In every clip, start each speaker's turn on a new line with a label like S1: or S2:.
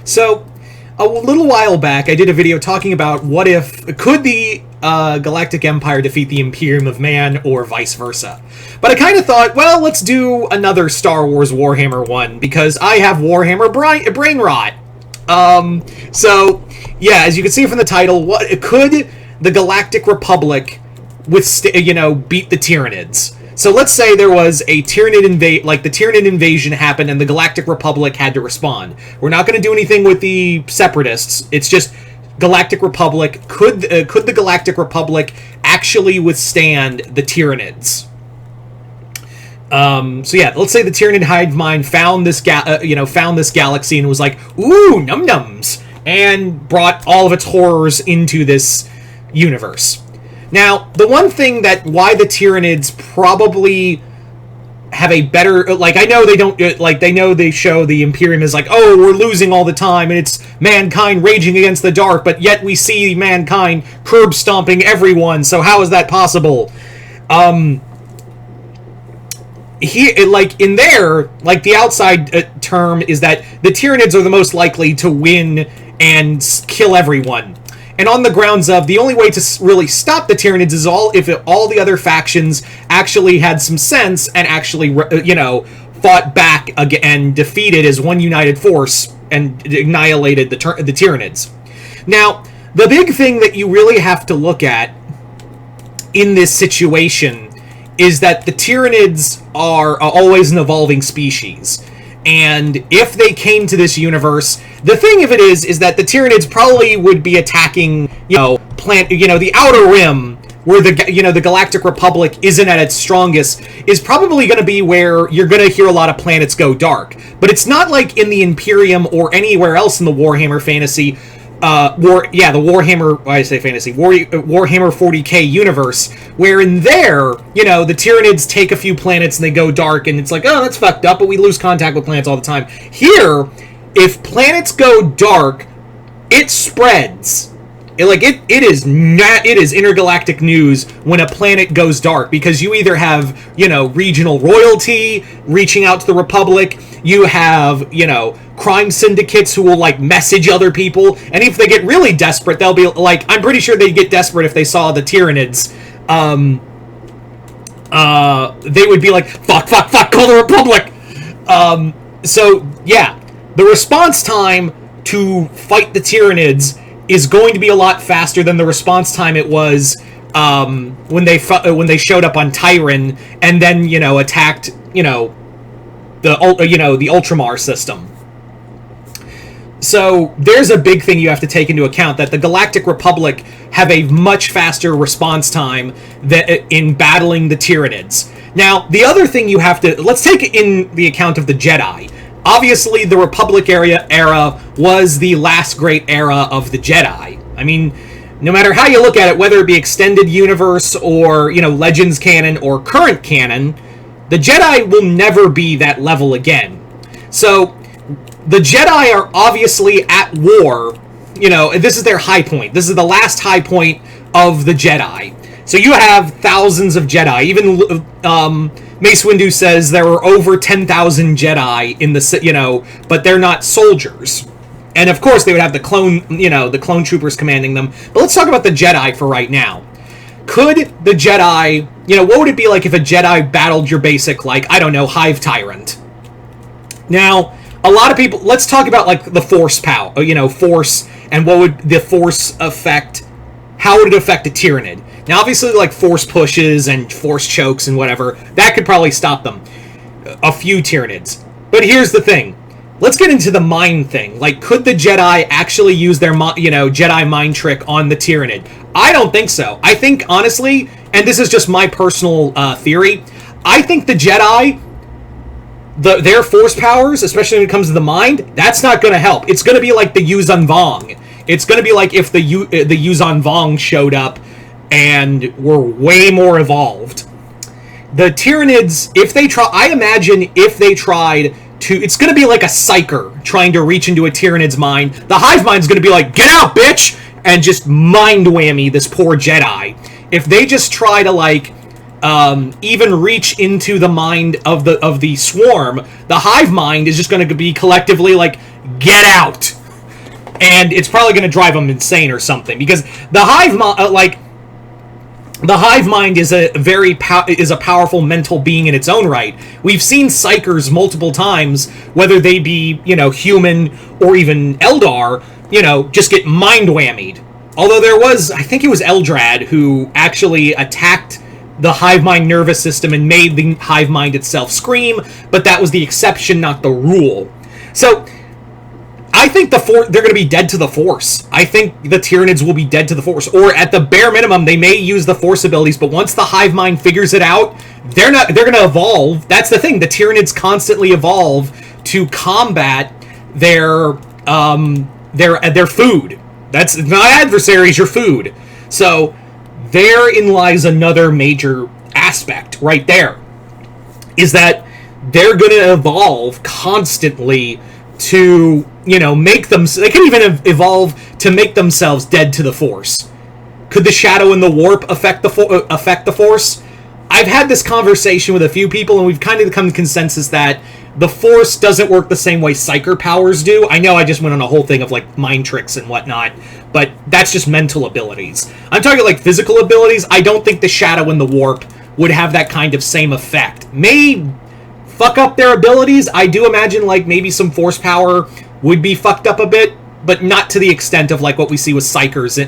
S1: So, a little while back, I did a video talking about could the Galactic Empire defeat the Imperium of Man, or vice versa. But I kind of thought, well, let's do another Star Wars Warhammer one, because I have Warhammer brain rot. So, yeah, as you can see from the title, could the Galactic Republic beat the Tyranids? So let's say there was a Tyranid the Tyranid invasion happened and the Galactic Republic had to respond. We're not going to do anything with the Separatists. It's just Galactic Republic. Could the Galactic Republic actually withstand the Tyranids? So yeah, let's say the Tyranid hive mind found this galaxy and was like, ooh, num-nums, and brought all of its horrors into this universe. Now, the one thing why the Tyranids probably have a better, I know they don't, they know they show the Imperium is like, oh, we're losing all the time, and it's mankind raging against the dark, but yet we see mankind curb stomping everyone, so how is that possible? The outside term is that the Tyranids are the most likely to win and kill everyone. And on the grounds of, the only way to really stop the Tyranids is if all the other factions actually had some sense and actually, fought back and defeated as one united force and annihilated the Tyranids. Now, the big thing that you really have to look at in this situation is that the Tyranids are always an evolving species. And if they came to this universe, the thing of it is that the Tyranids probably would be attacking, the outer rim, where the Galactic Republic isn't at its strongest, is probably going to be where you're going to hear a lot of planets go dark. But it's not like in the Imperium or anywhere else in the Warhammer fantasy, Warhammer 40k universe, where in there, the Tyranids take a few planets and they go dark, and it's like, oh, that's fucked up, but we lose contact with planets all the time. Here, if planets go dark, it spreads. It is intergalactic news when a planet goes dark, because you either have, regional royalty reaching out to the Republic, you have, crime syndicates who will, message other people, and if they get really desperate, they'll be, I'm pretty sure they'd get desperate if they saw the Tyranids, they would be like, fuck, call the Republic! So, yeah, the response time to fight the Tyranids is going to be a lot faster than the response time it was when they showed up on Tyran and then attacked the Ultramar system. So there's a big thing you have to take into account, that the Galactic Republic have a much faster response time in battling the Tyranids. Now, the other thing let's take in the account of the Jedi. Obviously, the Republic era was the last great era of the Jedi. I mean, no matter how you look at it, whether it be extended universe or, Legends canon or current canon, the Jedi will never be that level again. So, the Jedi are obviously at war. This is their high point. This is the last high point of the Jedi. So you have thousands of Jedi. Even Mace Windu says there were over 10,000 Jedi in the, but they're not soldiers. And of course they would have the clone troopers commanding them. But let's talk about the Jedi for right now. Could the Jedi, what would it be like if a Jedi battled your basic, Hive Tyrant? Now, a lot of people, let's talk about, the Force power, Force, and what would the Force affect, how would it affect a Tyranid? Now, obviously, Force pushes and Force chokes and whatever, that could probably stop them. A few Tyranids. But here's the thing. Let's get into the mind thing. Could the Jedi actually use their, Jedi mind trick on the Tyranid? I don't think so. I think, honestly, and this is just my personal theory, I think the Jedi, their Force powers, especially when it comes to the mind, that's not going to help. It's going to be like the Yuzan Vong. It's going to be like if the Yuzan Vong showed up and were way more evolved. The Tyranids, I imagine if they tried to, it's going to be like a psyker trying to reach into a Tyranid's mind. The hive mind's going to be like, get out, bitch! And just mind whammy this poor Jedi. If they just try to, even reach into the mind of the swarm, the hive mind is just going to be collectively like, get out! And it's probably going to drive them insane or something, because the hive mind is a is a powerful mental being in its own right. We've seen psychers multiple times, whether they be, human or even Eldar, just get mind whammied. Although there was, I think it was Eldrad who actually attacked the hive mind nervous system and made the hive mind itself scream, but that was the exception, not the rule. So I think they're going to be dead to the Force. I think the Tyranids will be dead to the Force, or at the bare minimum, they may use the Force abilities. But once the hive mind figures it out, they're going to evolve. That's the thing. The Tyranids constantly evolve to combat their food. That's not adversaries, your food. So therein lies another major aspect right there, is that they're going to evolve constantly to, make them... They can even evolve to make themselves dead to the Force. Could the Shadow and the Warp affect the Force? I've had this conversation with a few people, and we've kind of come to consensus that the Force doesn't work the same way Psyker powers do. I know I just went on a whole thing of, mind tricks and whatnot, but that's just mental abilities. I'm talking, physical abilities. I don't think the Shadow and the Warp would have that kind of same effect. May fuck up their abilities. I do imagine, maybe some Force power would be fucked up a bit, but not to the extent of, what we see with Psykers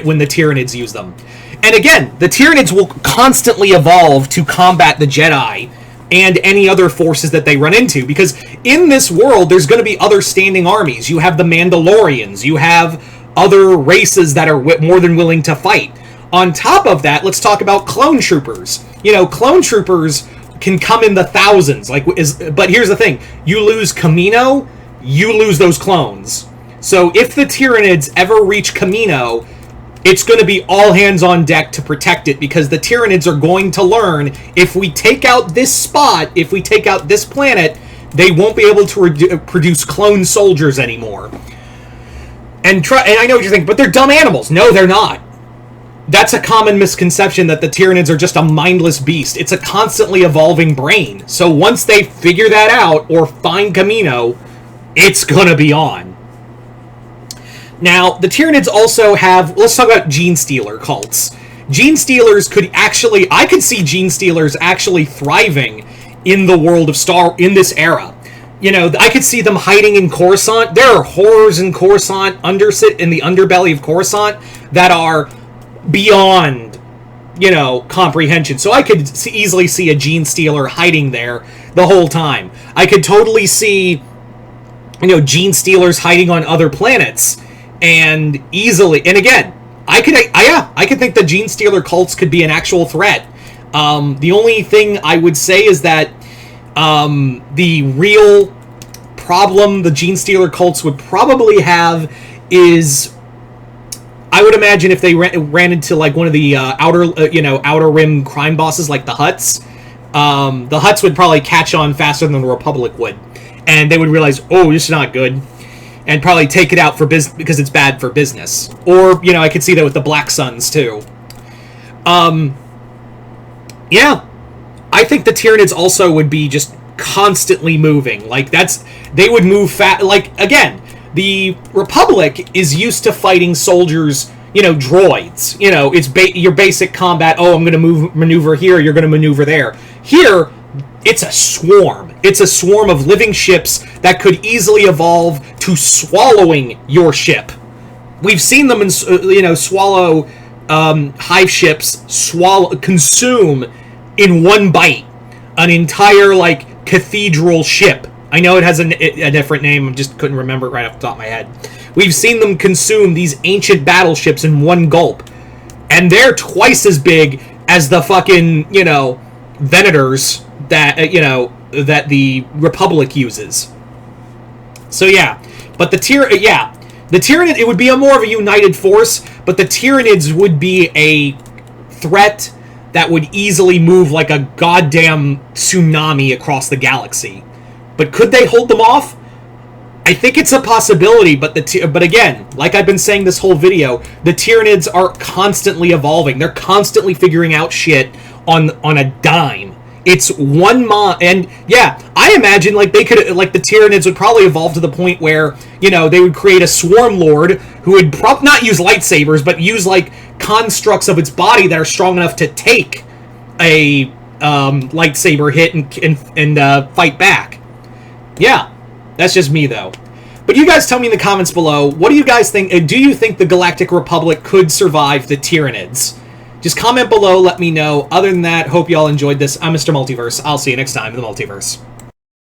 S1: when the Tyranids use them. And again, the Tyranids will constantly evolve to combat the Jedi and any other forces that they run into, because in this world, there's going to be other standing armies. You have the Mandalorians. You have other races that are more than willing to fight. On top of that, let's talk about clone troopers. Clone troopers can come in the thousands. But here's the thing. You lose Kamino, you lose those clones. So if the Tyranids ever reach Kamino, it's going to be all hands on deck to protect it, because the Tyranids are going to learn, if we take out this spot, if we take out this planet, they won't be able to produce clone soldiers anymore. And I know what you're thinking, but they're dumb animals. No, they're not. That's a common misconception, that the Tyranids are just a mindless beast. It's a constantly evolving brain. So once they figure that out, or find Kamino, it's gonna be on. Now, the Tyranids also have... Let's talk about Gene Stealer cults. Gene Stealers could actually... I could see Gene Stealers actually thriving in the world of in this era. I could see them hiding in Coruscant. There are horrors in Coruscant, in the underbelly of Coruscant, that are beyond, comprehension. So I could easily see a Gene Stealer hiding there the whole time. I could totally see, Gene Stealers hiding on other planets, and easily... And again, I could think the Gene Stealer cults could be an actual threat. The only thing I would say is that the real problem the Gene Stealer cults would probably have is... I would imagine if they ran into one of the outer rim crime bosses, like the Hutts, the Hutts would probably catch on faster than the Republic would, and they would realize, oh, this is not good, and probably take it out for business, because it's bad for business. Or I could see that with the Black Suns too. Yeah, I think the Tyranids also would be just constantly moving. They would move fast. Again, the Republic is used to fighting soldiers, droids. It's your basic combat. Oh, I'm going to maneuver here, you're going to maneuver there. Here, it's a swarm. It's a swarm of living ships that could easily evolve to swallowing your ship. We've seen them, swallow hive ships, consume in one bite an entire, cathedral ship. I know it has a different name, I just couldn't remember it right off the top of my head. We've seen them consume these ancient battleships in one gulp. And they're twice as big as the fucking, Venators that, that the Republic uses. So yeah. But the Tyranid, it would be more of a united force, but the Tyranids would be a threat that would easily move like a goddamn tsunami across the galaxy. But could they hold them off? I think it's a possibility, but again, like I've been saying this whole video, the Tyranids are constantly evolving. They're constantly figuring out shit on a dime. It's one mod, and yeah, I imagine like they could, like the Tyranids would probably evolve to the point where, you know, they would create a swarm lord who would not use lightsabers, but use like constructs of its body that are strong enough to take a lightsaber hit and fight back. Yeah, that's just me though. But you guys tell me in the comments below, what do you guys think? Do you think the Galactic Republic could survive the Tyranids? Just comment below, let me know. Other than that, hope you all enjoyed this. I'm Mr. Multiverse. I'll see you next time in the Multiverse.